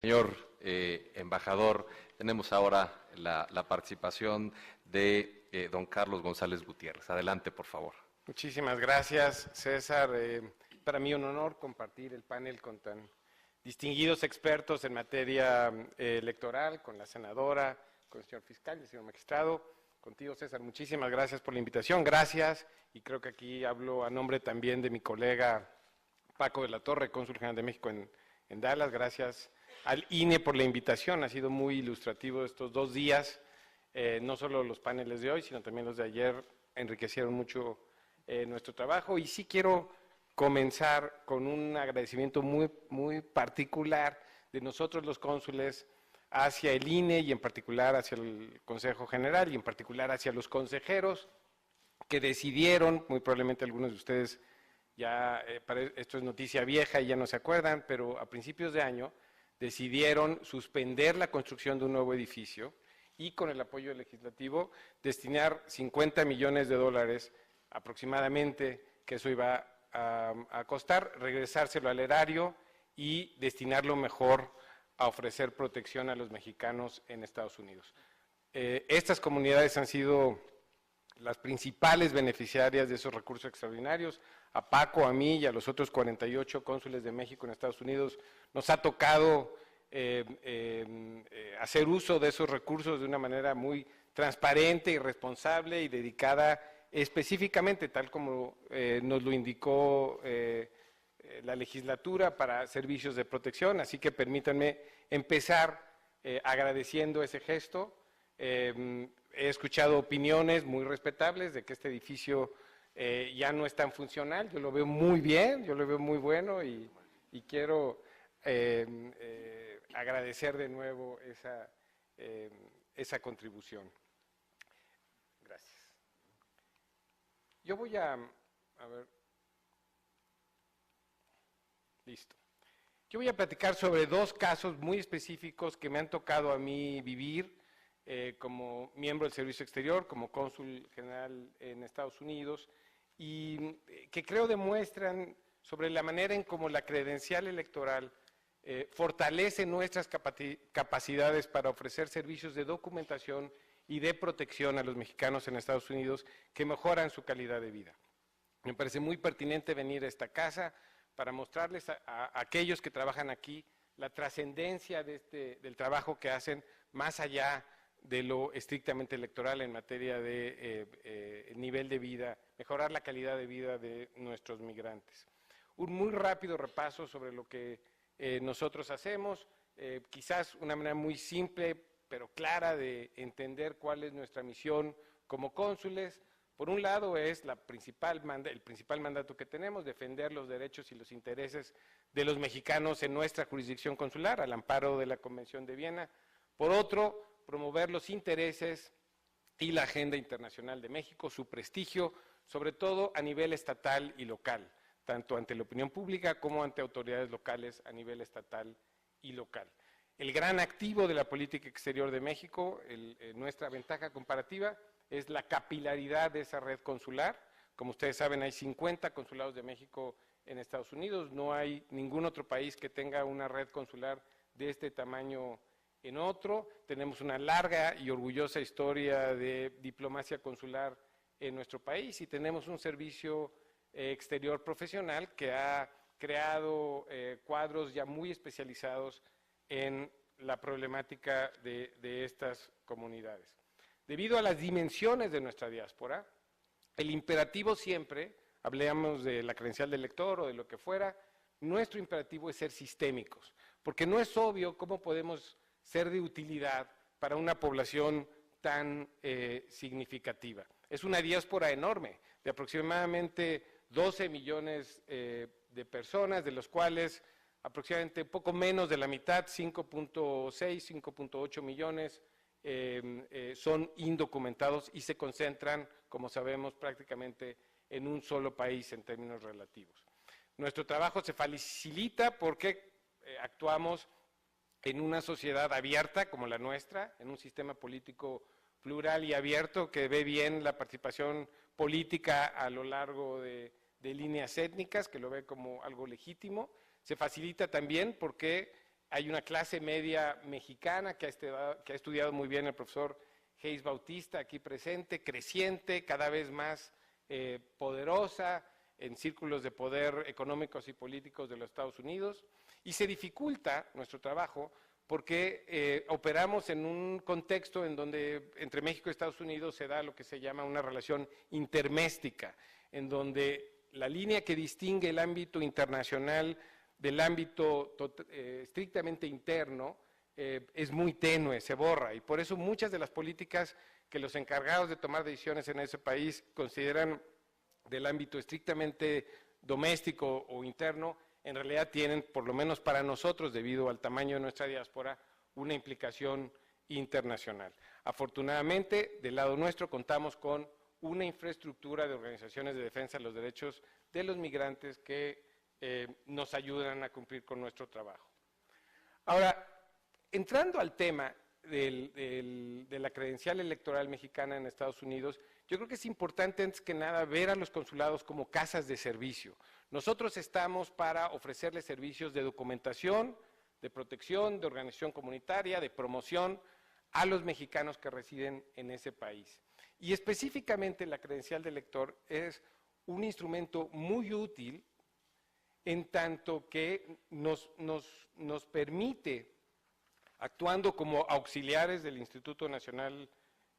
Señor embajador, tenemos ahora la participación de don Carlos González Gutiérrez. Adelante, por favor. Muchísimas gracias, César. Para mí un honor compartir el panel con tan distinguidos expertos en materia electoral, con la senadora, con el señor fiscal y el señor magistrado. Contigo, César, muchísimas gracias por la invitación. Gracias, y creo que aquí hablo a nombre también de mi colega Paco de la Torre, cónsul general de México en Dallas. Gracias al INE por la invitación. Ha sido muy ilustrativo estos 2 días. No solo los paneles de hoy, sino también los de ayer enriquecieron mucho nuestro trabajo. Y sí quiero comenzar con un agradecimiento muy particular de nosotros los cónsules hacia el INE y en particular hacia el Consejo General y en particular hacia los consejeros que decidieron, muy probablemente algunos de ustedes ya, esto es noticia vieja y ya no se acuerdan, pero a principios de año decidieron suspender la construcción de un nuevo edificio y con el apoyo legislativo destinar $50 millones aproximadamente, que eso iba a costar, regresárselo al erario y destinarlo mejor a ofrecer protección a los mexicanos en Estados Unidos. Estas comunidades han sido las principales beneficiarias de esos recursos extraordinarios. A Paco, a mí y a los otros 48 cónsules de México en Estados Unidos nos ha tocado hacer uso de esos recursos de una manera muy transparente y responsable y dedicada específicamente, tal como nos lo indicó la legislatura, para servicios de protección. Así que permítanme empezar agradeciendo ese gesto. He escuchado opiniones muy respetables de que este edificio ya no es tan funcional. Yo lo veo muy bien, yo lo veo muy bueno y quiero agradecer de nuevo esa contribución. Gracias. Yo voy a ver. Listo. Yo voy a platicar sobre 2 casos muy específicos que me han tocado a mí vivir como miembro del Servicio Exterior, como cónsul general en Estados Unidos, y que creo demuestran sobre la manera en cómo la credencial electoral fortalece nuestras capacidades para ofrecer servicios de documentación y de protección a los mexicanos en Estados Unidos que mejoran su calidad de vida. Me parece muy pertinente venir a esta casa para mostrarles a aquellos que trabajan aquí la trascendencia del trabajo que hacen más allá de lo estrictamente electoral en materia de nivel de vida, mejorar la calidad de vida de nuestros migrantes. Un muy rápido repaso sobre lo que nosotros hacemos, quizás una manera muy simple pero clara de entender cuál es nuestra misión como cónsules. Por un lado es el principal mandato que tenemos, defender los derechos y los intereses de los mexicanos en nuestra jurisdicción consular, al amparo de la Convención de Viena. Por otro, promover los intereses y la agenda internacional de México, su prestigio, sobre todo a nivel estatal y local, tanto ante la opinión pública como ante autoridades locales a nivel estatal y local. El gran activo de la política exterior de México, nuestra ventaja comparativa, es la capilaridad de esa red consular. Como ustedes saben, hay 50 consulados de México en Estados Unidos. No hay ningún otro país que tenga una red consular de este tamaño en otro. Tenemos una larga y orgullosa historia de diplomacia consular en nuestro país y tenemos un servicio exterior profesional que ha creado cuadros ya muy especializados en la problemática de estas comunidades. Debido a las dimensiones de nuestra diáspora, el imperativo siempre, hablemos de la credencial del elector o de lo que fuera, nuestro imperativo es ser sistémicos, porque no es obvio cómo podemos ser de utilidad para una población tan significativa. Es una diáspora enorme, de aproximadamente 12 millones de personas, de los cuales aproximadamente poco menos de la mitad, 5.6, 5.8 millones, son indocumentados y se concentran, como sabemos, prácticamente en un solo país en términos relativos. Nuestro trabajo se facilita porque actuamos en una sociedad abierta como la nuestra, en un sistema político plural y abierto que ve bien la participación política a lo largo de líneas étnicas, que lo ve como algo legítimo. Se facilita también porque hay una clase media mexicana que ha estudiado muy bien el profesor Hayes Bautista, aquí presente, creciente, cada vez más poderosa en círculos de poder económicos y políticos de los Estados Unidos, y se dificulta nuestro trabajo porque operamos en un contexto en donde entre México y Estados Unidos se da lo que se llama una relación interméstica, en donde la línea que distingue el ámbito internacional del ámbito estrictamente interno es muy tenue, se borra, y por eso muchas de las políticas que los encargados de tomar decisiones en ese país consideran del ámbito estrictamente doméstico o interno, en realidad tienen, por lo menos para nosotros, debido al tamaño de nuestra diáspora, una implicación internacional. Afortunadamente, del lado nuestro contamos con una infraestructura de organizaciones de defensa de los derechos de los migrantes que nos ayudan a cumplir con nuestro trabajo. Ahora, entrando al tema de la credencial electoral mexicana en Estados Unidos, yo creo que es importante antes que nada ver a los consulados como casas de servicio. Nosotros estamos para ofrecerles servicios de documentación, de protección, de organización comunitaria, de promoción a los mexicanos que residen en ese país. Y específicamente la credencial de elector es un instrumento muy útil en tanto que nos permite, actuando como auxiliares del Instituto Nacional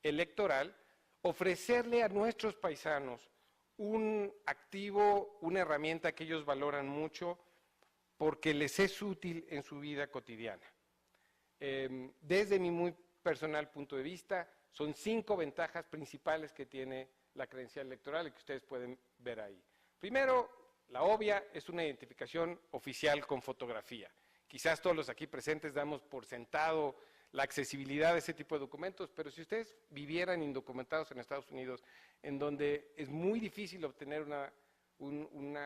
Electoral, ofrecerle a nuestros paisanos un activo, una herramienta que ellos valoran mucho porque les es útil en su vida cotidiana. Desde mi muy personal punto de vista, son 5 ventajas principales que tiene la credencial electoral y que ustedes pueden ver ahí. Primero, la obvia es una identificación oficial con fotografía. Quizás todos los aquí presentes damos por sentado la accesibilidad de ese tipo de documentos, pero si ustedes vivieran indocumentados en Estados Unidos, en donde es muy difícil obtener un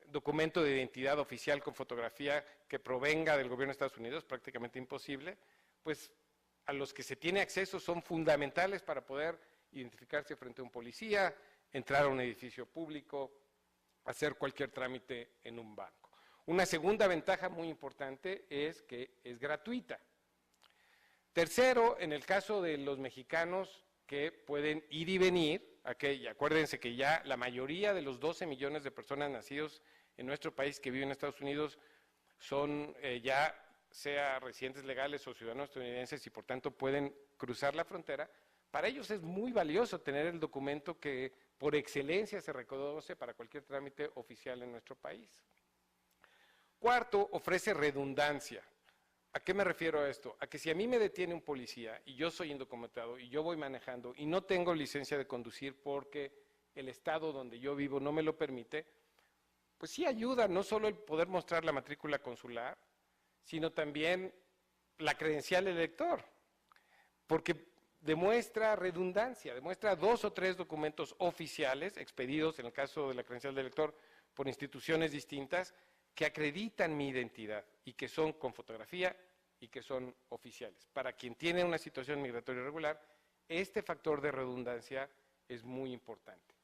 documento de identidad oficial con fotografía que provenga del gobierno de Estados Unidos, prácticamente imposible, pues a los que se tiene acceso son fundamentales para poder identificarse frente a un policía, entrar a un edificio público, hacer cualquier trámite en un banco. Una segunda ventaja muy importante es que es gratuita. Tercero, en el caso de los mexicanos que pueden ir y venir, y acuérdense que ya la mayoría de los 12 millones de personas nacidos en nuestro país que viven en Estados Unidos son ya sea residentes legales o ciudadanos estadounidenses y por tanto pueden cruzar la frontera. Para ellos es muy valioso tener el documento que por excelencia se reconoce para cualquier trámite oficial en nuestro país. Cuarto, ofrece redundancia. ¿A qué me refiero a esto? A que si a mí me detiene un policía y yo soy indocumentado y yo voy manejando y no tengo licencia de conducir porque el estado donde yo vivo no me lo permite, pues sí ayuda no solo el poder mostrar la matrícula consular, sino también la credencial del elector, porque demuestra redundancia, demuestra 2 o 3 documentos oficiales expedidos, en el caso de la credencial del elector, por instituciones distintas, que acreditan mi identidad y que son con fotografía y que son oficiales. Para quien tiene una situación migratoria irregular, este factor de redundancia es muy importante.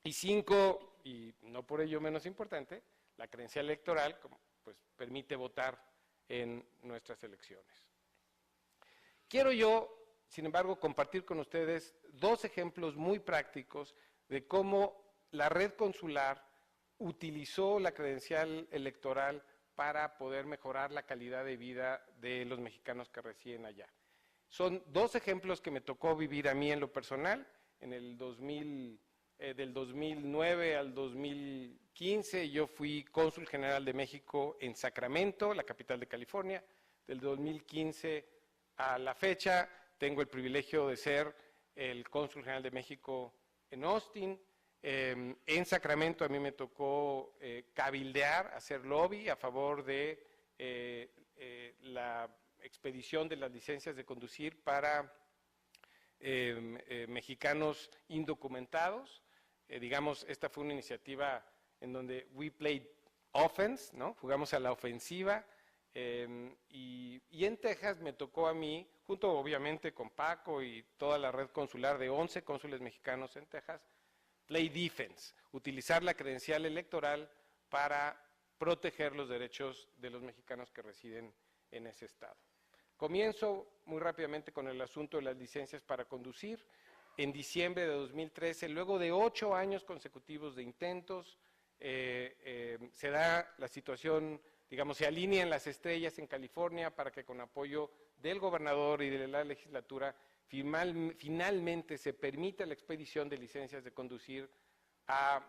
Y 5, y no por ello menos importante, la credencial electoral pues, permite votar en nuestras elecciones. Quiero yo, sin embargo, compartir con ustedes 2 ejemplos muy prácticos de cómo la red consular utilizó la credencial electoral para poder mejorar la calidad de vida de los mexicanos que residen allá. Son 2 ejemplos que me tocó vivir a mí en lo personal, en el del 2009 al 2015 yo fui cónsul general de México en Sacramento, la capital de California. Del 2015 a la fecha tengo el privilegio de ser el cónsul general de México en Austin. En Sacramento a mí me tocó cabildear, hacer lobby a favor de la expedición de las licencias de conducir para mexicanos indocumentados. Digamos, esta fue una iniciativa en donde we played offense, ¿no? Jugamos a la ofensiva. Y en Texas me tocó a mí, junto obviamente con Paco y toda la red consular de 11 cónsules mexicanos en Texas, play defense, utilizar la credencial electoral para proteger los derechos de los mexicanos que residen en ese estado. Comienzo muy rápidamente con el asunto de las licencias para conducir. En diciembre de 2013, luego de 8 años consecutivos de intentos, se da la situación, digamos, se alinean las estrellas en California para que con apoyo del gobernador y de la legislatura finalmente se permita la expedición de licencias de conducir a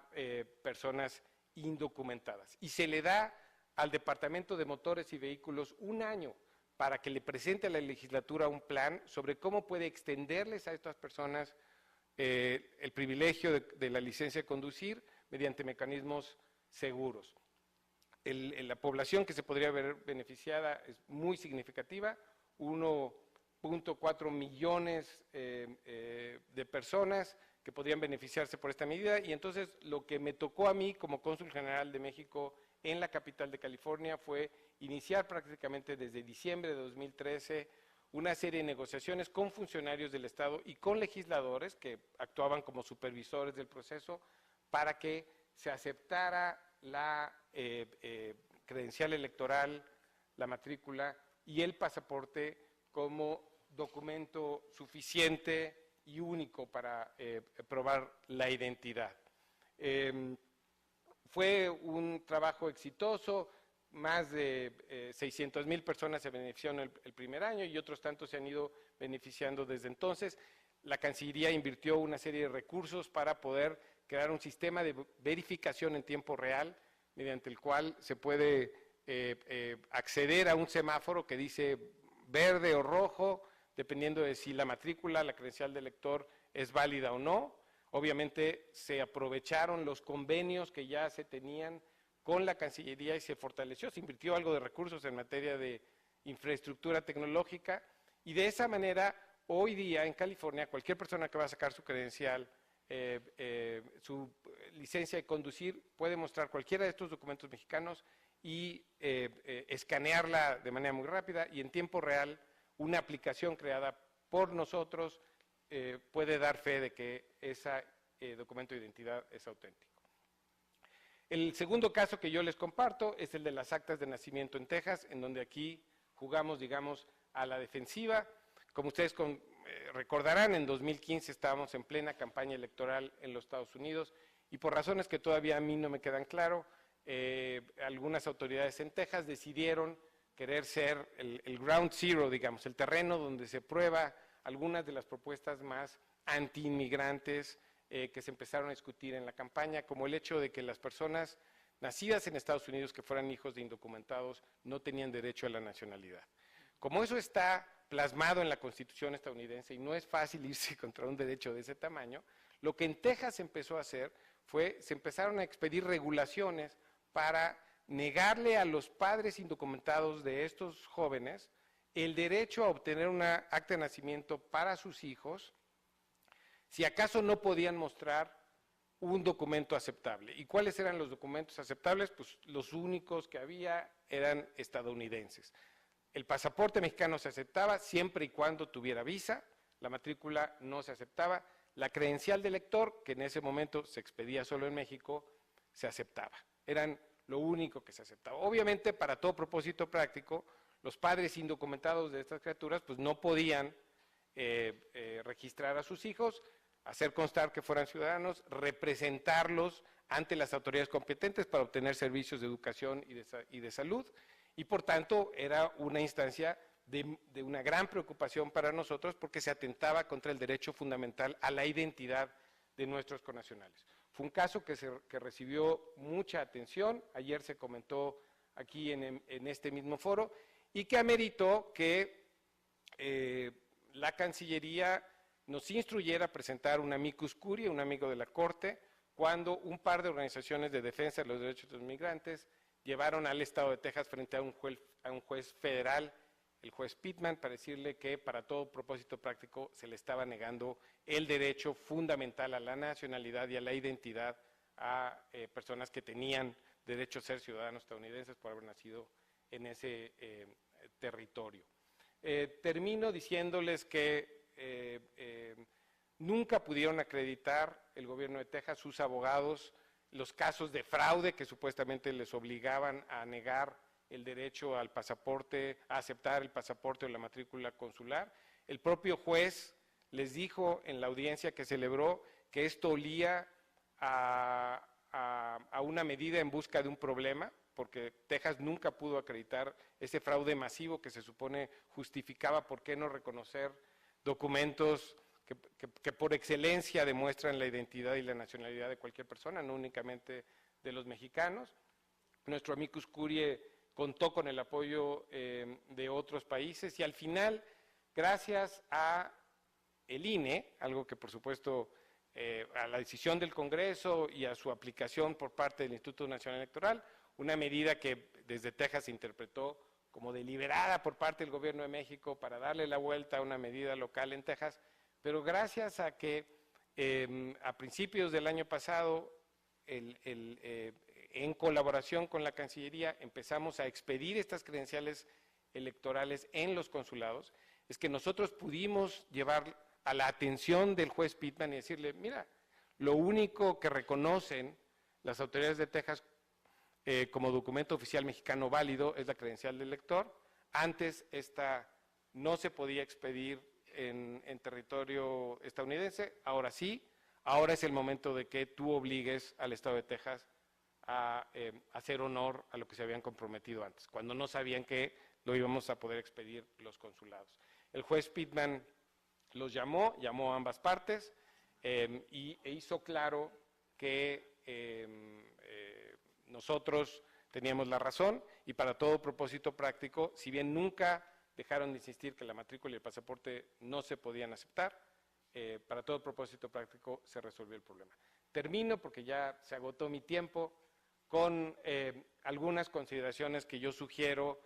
personas indocumentadas. Y se le da al Departamento de Motores y Vehículos 1 año para que le presente a la legislatura un plan sobre cómo puede extenderles a estas personas el privilegio de la licencia de conducir mediante mecanismos seguros. La población que se podría ver beneficiada es muy significativa, 1.4 millones de personas que podrían beneficiarse por esta medida, y entonces lo que me tocó a mí como cónsul general de México en la capital de California fue iniciar prácticamente desde diciembre de 2013 una serie de negociaciones con funcionarios del Estado y con legisladores que actuaban como supervisores del proceso para que se aceptara la credencial electoral, la matrícula y el pasaporte como documento suficiente y único para probar la identidad. Fue un trabajo exitoso, más de 600,000 personas se beneficiaron el primer año y otros tantos se han ido beneficiando desde entonces. La Cancillería invirtió una serie de recursos para poder crear un sistema de verificación en tiempo real, mediante el cual se puede acceder a un semáforo que dice verde o rojo, dependiendo de si la matrícula, la credencial del lector es válida o no. Obviamente se aprovecharon los convenios que ya se tenían con la Cancillería y se fortaleció, se invirtió algo de recursos en materia de infraestructura tecnológica y de esa manera hoy día en California cualquier persona que va a sacar su credencial, su licencia de conducir puede mostrar cualquiera de estos documentos mexicanos y escanearla de manera muy rápida y en tiempo real una aplicación creada por nosotros puede dar fe de que ese documento de identidad es auténtico. El segundo caso que yo les comparto es el de las actas de nacimiento en Texas, en donde aquí jugamos, digamos, a la defensiva. Como ustedes recordarán, en 2015 estábamos en plena campaña electoral en los Estados Unidos y por razones que todavía a mí no me quedan claro, algunas autoridades en Texas decidieron querer ser el ground zero, digamos, el terreno donde se prueba algunas de las propuestas más anti-inmigrantes que se empezaron a discutir en la campaña, como el hecho de que las personas nacidas en Estados Unidos que fueran hijos de indocumentados no tenían derecho a la nacionalidad. Como eso está plasmado en la Constitución estadounidense y no es fácil irse contra un derecho de ese tamaño, lo que en Texas se empezó a hacer fue, se empezaron a expedir regulaciones para negarle a los padres indocumentados de estos jóvenes el derecho a obtener una acta de nacimiento para sus hijos, si acaso no podían mostrar un documento aceptable. ¿Y cuáles eran los documentos aceptables? Pues los únicos que había eran estadounidenses. El pasaporte mexicano se aceptaba siempre y cuando tuviera visa, la matrícula no se aceptaba, la credencial de lector, que en ese momento se expedía solo en México, se aceptaba. Eran lo único que se aceptaba. Obviamente, para todo propósito práctico, los padres indocumentados de estas criaturas pues no podían registrar a sus hijos, hacer constar que fueran ciudadanos, representarlos ante las autoridades competentes para obtener servicios de educación y de salud, y por tanto era una instancia de una gran preocupación para nosotros porque se atentaba contra el derecho fundamental a la identidad de nuestros connacionales. Fue un caso que recibió mucha atención, ayer se comentó aquí en este mismo foro, y que ameritó que la Cancillería nos instruyera a presentar un amicus curiae, un amigo de la Corte, cuando un par de organizaciones de defensa de los derechos de los migrantes llevaron al Estado de Texas frente a un juez federal, el juez Pittman, para decirle que para todo propósito práctico se le estaba negando el derecho fundamental a la nacionalidad y a la identidad a personas que tenían derecho a ser ciudadanos estadounidenses por haber nacido en ese territorio. Termino diciéndoles que nunca pudieron acreditar el gobierno de Texas, sus abogados, los casos de fraude que supuestamente les obligaban a negar el derecho al pasaporte, a aceptar el pasaporte o la matrícula consular. El propio juez les dijo en la audiencia que celebró que esto olía a una medida en busca de un problema, porque Texas nunca pudo acreditar ese fraude masivo que se supone justificaba por qué no reconocer documentos que por excelencia demuestran la identidad y la nacionalidad de cualquier persona, no únicamente de los mexicanos. Nuestro amicus curiae contó con el apoyo de otros países y al final, gracias a el INE, algo que por supuesto a la decisión del Congreso y a su aplicación por parte del Instituto Nacional Electoral, una medida que desde Texas se interpretó como deliberada por parte del Gobierno de México para darle la vuelta a una medida local en Texas, pero gracias a que a principios del año pasado, en colaboración con la Cancillería, empezamos a expedir estas credenciales electorales en los consulados, es que nosotros pudimos llevar a la atención del juez Pittman y decirle, mira, lo único que reconocen las autoridades de Texas como documento oficial mexicano válido es la credencial del elector. Antes esta no se podía expedir en territorio estadounidense, ahora sí, ahora es el momento de que tú obligues al Estado de Texas a hacer honor a lo que se habían comprometido antes, cuando no sabían que lo íbamos a poder expedir los consulados. El juez Pittman los llamó a ambas partes e hizo claro que nosotros teníamos la razón y para todo propósito práctico, si bien nunca dejaron de insistir que la matrícula y el pasaporte no se podían aceptar, para todo propósito práctico se resolvió el problema. Termino porque ya se agotó mi tiempo con algunas consideraciones que yo sugiero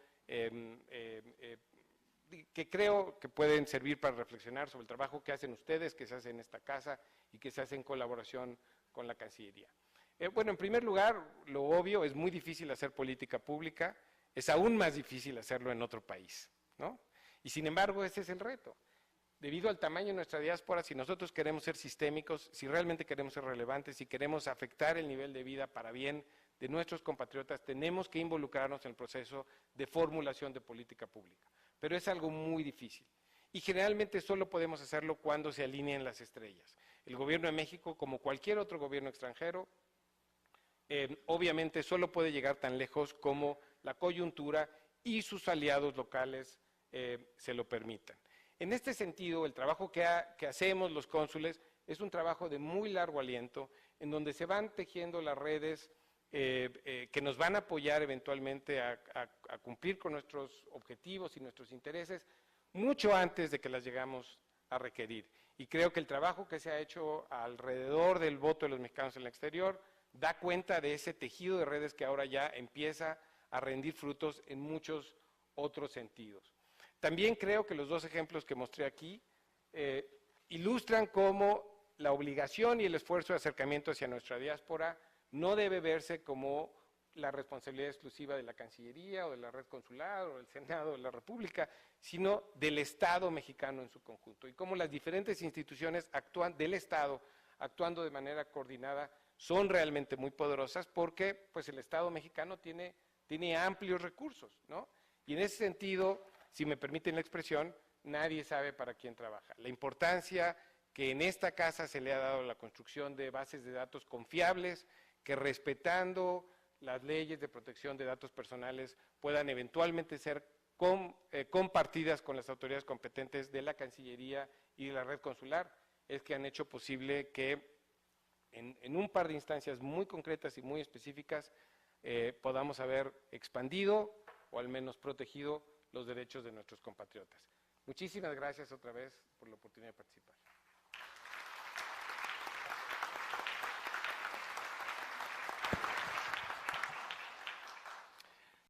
que creo que pueden servir para reflexionar sobre el trabajo que hacen ustedes, que se hace en esta casa y que se hace en colaboración con la Cancillería. Bueno, en primer lugar, lo obvio, es muy difícil hacer política pública, es aún más difícil hacerlo en otro país, ¿no? Y sin embargo, ese es el reto. Debido al tamaño de nuestra diáspora, si nosotros queremos ser sistémicos, si realmente queremos ser relevantes, si queremos afectar el nivel de vida para bien de nuestros compatriotas, tenemos que involucrarnos en el proceso de formulación de política pública. Pero es algo muy difícil. Y generalmente solo podemos hacerlo cuando se alineen las estrellas. El gobierno de México, como cualquier otro gobierno extranjero, obviamente solo puede llegar tan lejos como la coyuntura y sus aliados locales se lo permitan. En este sentido, el trabajo que hacemos los cónsules es un trabajo de muy largo aliento, en donde se van tejiendo las redes que nos van a apoyar eventualmente a cumplir con nuestros objetivos y nuestros intereses, mucho antes de que las llegamos a requerir. Y creo que el trabajo que se ha hecho alrededor del voto de los mexicanos en el exterior da cuenta de ese tejido de redes que ahora ya empieza a rendir frutos en muchos otros sentidos. También creo que los dos ejemplos que mostré aquí ilustran cómo la obligación y el esfuerzo de acercamiento hacia nuestra diáspora no debe verse como la responsabilidad exclusiva de la Cancillería o de la red consular o del Senado de la República, sino del Estado mexicano en su conjunto. Y cómo las diferentes instituciones del Estado, actuando de manera coordinada, son realmente muy poderosas porque pues, el Estado mexicano tiene amplios recursos, ¿no? Y en ese sentido, si me permiten la expresión, nadie sabe para quién trabaja. La importancia que en esta casa se le ha dado a la construcción de bases de datos confiables, que respetando las leyes de protección de datos personales puedan eventualmente ser compartidas con las autoridades competentes de la Cancillería y de la red consular, es que han hecho posible que en un par de instancias muy concretas y muy específicas podamos haber expandido o al menos protegido los derechos de nuestros compatriotas. Muchísimas gracias otra vez por la oportunidad de participar.